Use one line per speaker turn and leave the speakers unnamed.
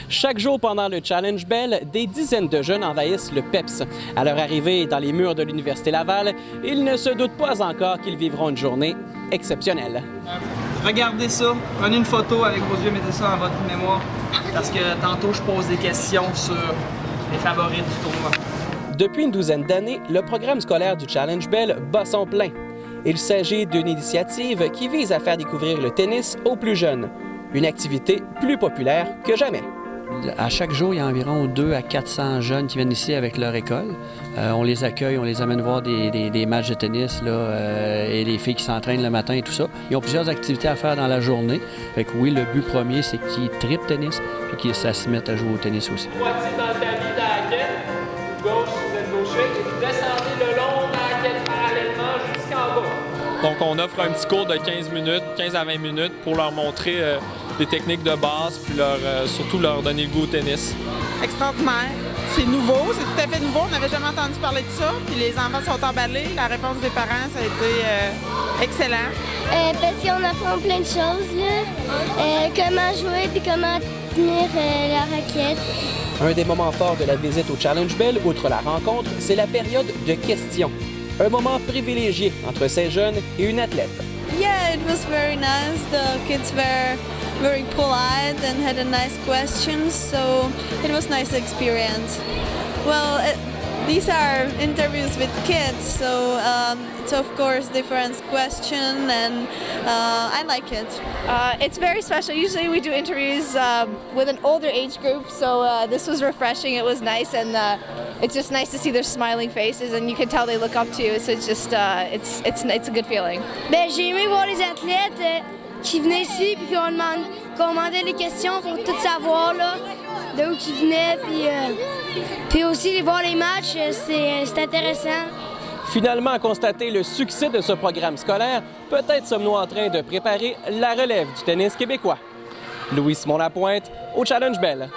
Chaque jour pendant le Challenge Bell, des dizaines de jeunes envahissent le PEPS. À leur arrivée dans les murs de l'Université Laval, ils ne se doutent pas encore qu'ils vivront une journée exceptionnelle.
Regardez ça, prenez une photo avec vos yeux, mettez ça en votre mémoire, parce que tantôt je pose des questions sur les favoris du tournoi.
Depuis une douzaine d'années, le programme scolaire du Challenge Bell bat son plein. Il s'agit d'une initiative qui vise à faire découvrir le tennis aux plus jeunes, une activité plus populaire que jamais.
À chaque jour, il y a environ 200 à 400 jeunes qui viennent ici avec leur école. On les accueille, on les amène voir des matchs de tennis et les filles qui s'entraînent le matin et tout ça. Ils ont plusieurs activités à faire dans la journée. Fait que oui, le but premier, c'est qu'ils trippent tennis et qu'ils se mettent à jouer au tennis aussi.
Moitié dans le tapis de la raquette, gauche, vous êtes gaucher, et vous descendez le long de la raquette parallèlement jusqu'en bas.
Donc, on offre un petit cours de 15 à 20 minutes pour leur montrer des techniques de base, puis surtout leur donner le goût au tennis.
Extraordinaire. C'est nouveau, c'est tout à fait nouveau. On n'avait jamais entendu parler de ça. Puis les enfants sont emballés. La réponse des parents, ça a été excellent.
Parce qu'on apprend plein de choses, là. Comment jouer puis comment tenir la raquette.
Un des moments forts de la visite au Challenge Bell, outre la rencontre, c'est la période de questions. Un moment privilégié entre ces jeunes et une athlète.
Yeah, it was very nice. The kids were very polite and had a nice questions, so it was a nice experience. Well, these are interviews with kids, so it's of course different question, and I like it.
It's very special. Usually we do interviews with an older age group, so this was refreshing. It was nice, and it's just nice to see their smiling faces, and you can tell they look up to you. So it's just it's a good feeling.
Ben, j'ai aimé voir les athlètes qui venaient ici puis qu'on demandait les questions pour tout savoir là, d'où ils venaient, puis aussi voir les matchs, c'est intéressant.
Finalement, à constater le succès de ce programme scolaire, peut-être sommes-nous en train de préparer la relève du tennis québécois. Louis Simon-Lapointe, au Challenge Bell.